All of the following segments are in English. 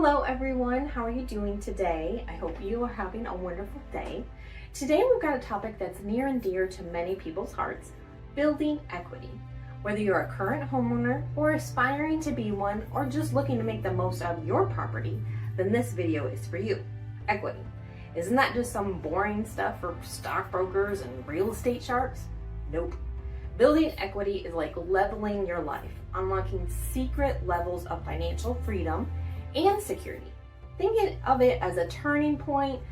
Hello everyone, how are you doing today? I hope you are having a wonderful day. Today we've got a topic that's near and dear to many people's hearts, building equity. Whether you're a current homeowner or aspiring to be one or just looking to make the most out of your property, then this video is for you. Equity. Isn't that just some boring stuff for stockbrokers and real estate sharks? Nope. Building equity is like leveling your life, unlocking secret levels of financial freedom and security. Think of it as a turning point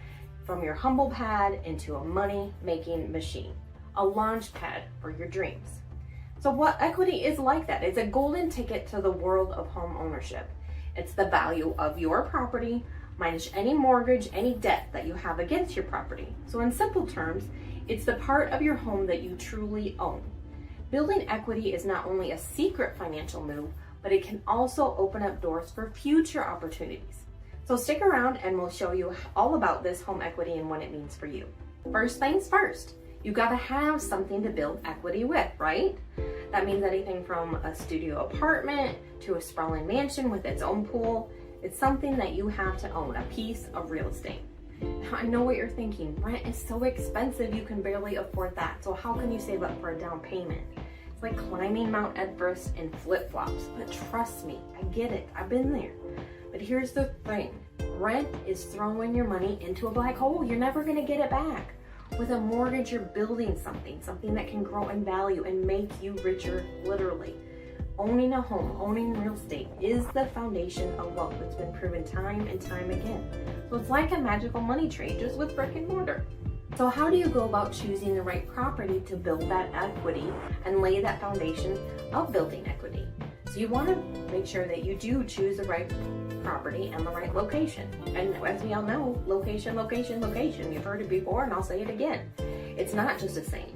from your humble pad into a money-making machine, a launch pad for your dreams. So what equity is like that? It's a golden ticket to the world of home ownership. It's the value of your property minus any mortgage, any debt that you have against your property. So in simple terms, it's the part of your home that you truly own. Building equity is not only a secret financial move, but it can also open up doors for future opportunities. So stick around and we'll show you all about this home equity and what it means for you. First things first, you gotta have something to build equity with, right? That means anything from a studio apartment to a sprawling mansion with its own pool. It's something that you have to own, a piece of real estate. Now, I know what you're thinking, rent is so expensive you can barely afford that. So how can you save up for a down payment? It's like climbing Mount Everest in flip-flops, but trust me, I get it, I've been there. But here's the thing, rent is throwing your money into a black hole. You're never gonna get it back. With a mortgage, you're building something that can grow in value and make you richer, literally. Owning a home, owning real estate is the foundation of wealth that's been proven time and time again. So it's like a magical money tree, just with brick and mortar. So how do you go about choosing the right property to build that equity and lay that foundation of building equity? So you want to make sure that you do choose the right property and the right location. And as we all know, location, location, location. You've heard it before and I'll say it again. It's not just a saying.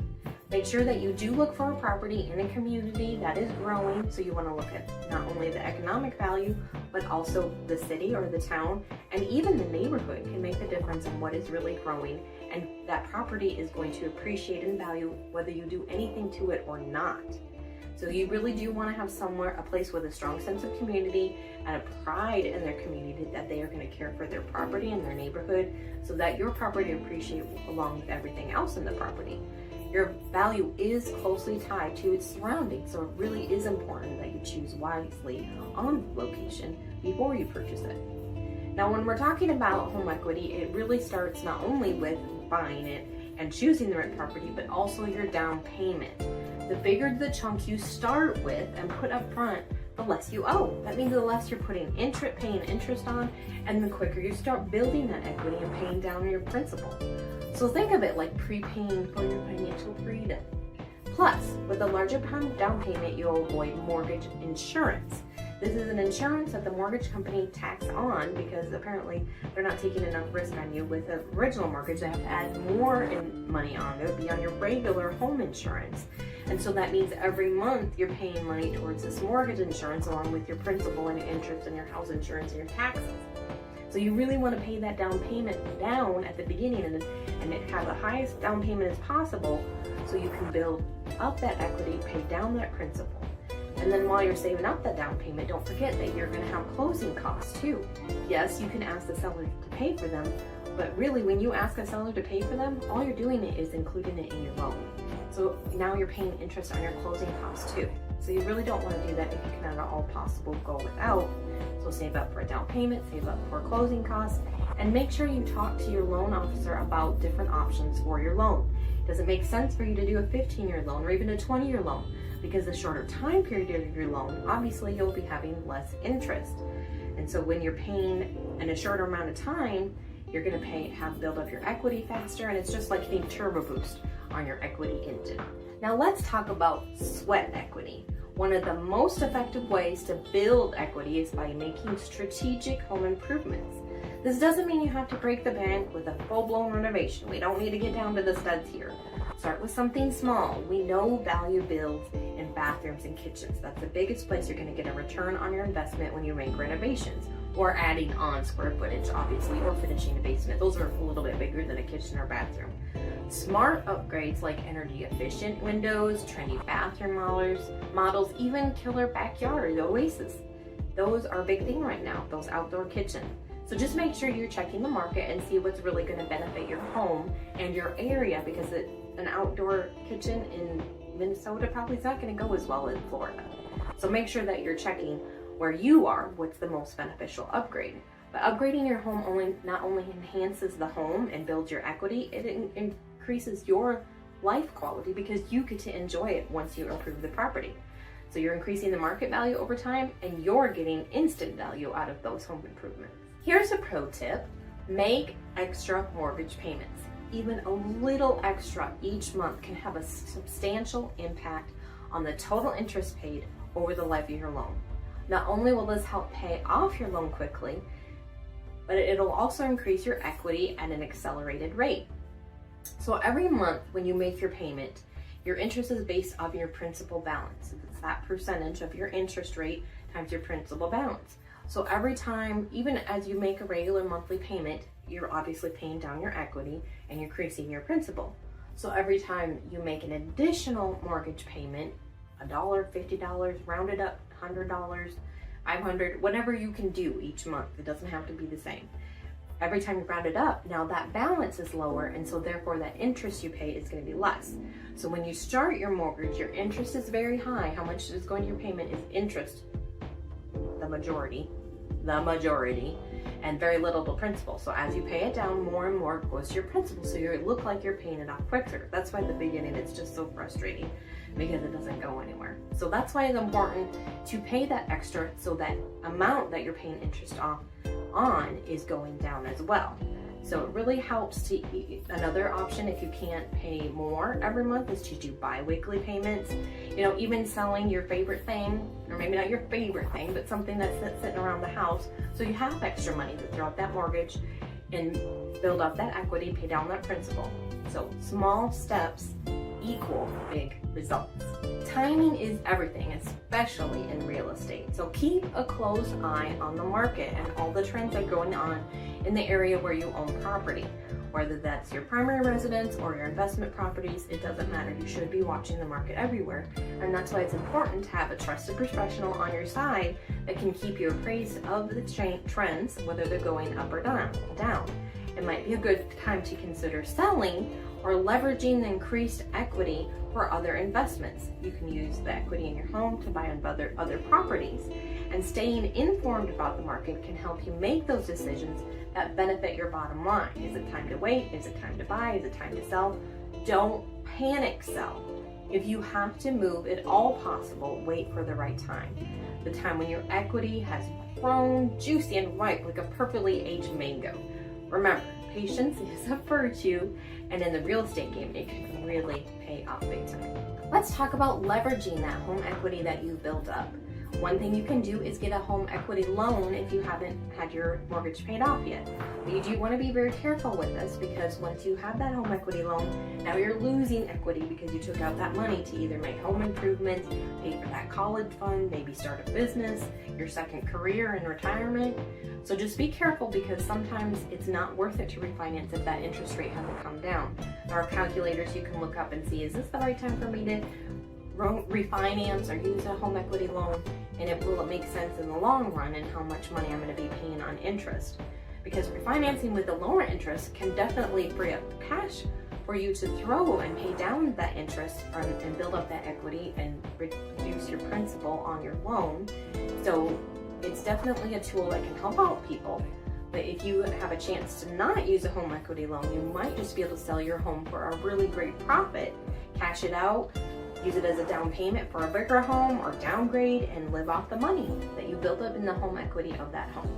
Make sure that you do look for a property in a community that is growing. So you want to look at not only the economic value, but also the city or the town, and even the neighborhood can make the difference in what is really growing. And that property is going to appreciate in value whether you do anything to it or not. So you really do want to have somewhere, a place with a strong sense of community and a pride in their community that they are going to care for their property and their neighborhood so that your property appreciates along with everything else in the property. Your value is closely tied to its surroundings, so it really is important that you choose wisely on location before you purchase it. Now, when we're talking about home equity, it really starts not only with buying it and choosing the right property, but also your down payment. The bigger the chunk you start with and put up front, the less you owe. That means the less you're paying interest on, and the quicker you start building that equity and paying down your principal. So think of it like prepaying for your financial freedom. Plus, with a larger down payment, you'll avoid mortgage insurance. This is an insurance that the mortgage company tacks on because apparently they're not taking enough risk on you. With an original mortgage, they have to add more money on it, be on your regular home insurance. And so that means every month you're paying money towards this mortgage insurance along with your principal and your interest and your house insurance and your taxes. So you really want to pay that down payment down at the beginning and have the highest down payment as possible so you can build up that equity, pay down that principal. And then while you're saving up that down payment, don't forget that you're going to have closing costs too. Yes, you can ask the seller to pay for them, but really when you ask a seller to pay for them, all you're doing is including it in your loan. So now you're paying interest on your closing costs too. So you really don't want to do that if you can at all possible go without. So save up for a down payment, save up for closing costs, and make sure you talk to your loan officer about different options for your loan. Does it make sense for you to do a 15-year loan or even a 20-year loan? Because the shorter time period of your loan, obviously you'll be having less interest. And so when you're paying in a shorter amount of time, you're going to build up your equity faster, and it's just like hitting turbo boost on your equity engine. Now let's talk about sweat equity. One of the most effective ways to build equity is by making strategic home improvements. This doesn't mean you have to break the bank with a full-blown renovation. We don't need to get down to the studs here. Start with something small. We know value builds in bathrooms and kitchens. That's the biggest place you're going to get a return on your investment when you make renovations, or adding on square footage, obviously, or finishing a basement. Those are a little bit bigger than a kitchen or bathroom. Smart upgrades like energy efficient windows, trendy bathroom models, even killer backyard oasis. those are a big thing right now, those outdoor kitchens. So just make sure you're checking the market and see what's really going to benefit your home and your area, because an outdoor kitchen in Minnesota probably is not going to go as well in Florida. So make sure that you're checking where you are, what's the most beneficial upgrade. But upgrading your home not only enhances the home and builds your equity, it increases your life quality because you get to enjoy it once you improve the property. So you're increasing the market value over time and you're getting instant value out of those home improvements. Here's a pro tip: make extra mortgage payments. Even a little extra each month can have a substantial impact on the total interest paid over the life of your loan. Not only will this help pay off your loan quickly, but it'll also increase your equity at an accelerated rate. So every month when you make your payment, your interest is based off your principal balance. It's that percentage of your interest rate times your principal balance. So every time, even as you make a regular monthly payment, you're obviously paying down your equity and increasing your principal. So every time you make an additional mortgage payment, $1, $50, rounded up, $100, $500, whatever you can do each month, it doesn't have to be the same. Every time you round it up, now that balance is lower, and so therefore that interest you pay is going to be less. So when you start your mortgage, your interest is very high. How much is going to your payment is interest, the majority, and very little to principal. So as you pay it down, more and more goes to your principal. So you look like you're paying it off quicker. That's why at the beginning it's just so frustrating, because it doesn't go anywhere. So that's why it's important to pay that extra, so that amount that you're paying interest on is going down as well. So it really helps to, another option if you can't pay more every month, is to do bi-weekly payments. You know, even selling your favorite thing, or maybe not your favorite thing, but something that's sitting around the house, so you have extra money to throw out that mortgage and build up that equity, pay down that principal. So small steps equal big results. Timing is everything, especially in real estate. So keep a close eye on the market and all the trends that are going on in the area where you own property. Whether that's your primary residence or your investment properties, it doesn't matter. You should be watching the market everywhere. And that's why it's important to have a trusted professional on your side that can keep you appraised of the trends, whether they're going up or down. It might be a good time to consider selling or leveraging the increased equity for other investments. You can use the equity in your home to buy on other properties. And staying informed about the market can help you make those decisions that benefit your bottom line. Is it time to wait? Is it time to buy? Is it time to sell? Don't panic sell. If you have to move at all possible, wait for the right time. The time when your equity has grown juicy and ripe like a perfectly aged mango. Remember, patience is a virtue, and in the real estate game, it can really pay off big time. Let's talk about leveraging that home equity that you built up. One thing you can do is get a home equity loan if you haven't had your mortgage paid off yet. But you do want to be very careful with this, because once you have that home equity loan, now you're losing equity because you took out that money to either make home improvements, pay for that college fund, maybe start a business, your second career in retirement. So just be careful, because sometimes it's not worth it to refinance if that interest rate hasn't come down. There are calculators you can look up and see, is this the right time for me to refinance or use a home equity loan, and will it make sense in the long run, and how much money I'm going to be paying on interest. Because refinancing with a lower interest can definitely free up cash for you to throw and pay down that interest and build up that equity and reduce your principal on your loan. So it's definitely a tool that can help out people. But if you have a chance to not use a home equity loan, you might just be able to sell your home for a really great profit, cash it out, use it as a down payment for a bigger home, or downgrade and live off the money that you build up in the home equity of that home.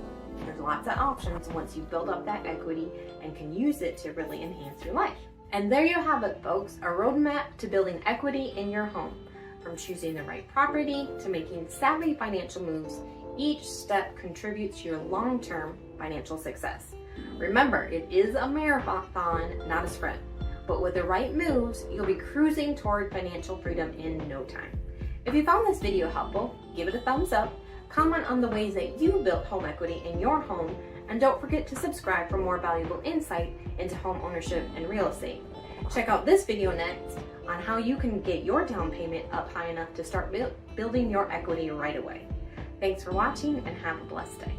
There's lots of options once you build up that equity and can use it to really enhance your life. And there you have it, folks, a roadmap to building equity in your home. From choosing the right property to making savvy financial moves, each step contributes to your long-term financial success. Remember, it is a marathon, not a sprint. But with the right moves, you'll be cruising toward financial freedom in no time. If you found this video helpful, give it a thumbs up, comment on the ways that you built home equity in your home, and don't forget to subscribe for more valuable insight into home ownership and real estate. Check out this video next on how you can get your down payment up high enough to start building your equity right away. Thanks for watching and have a blessed day.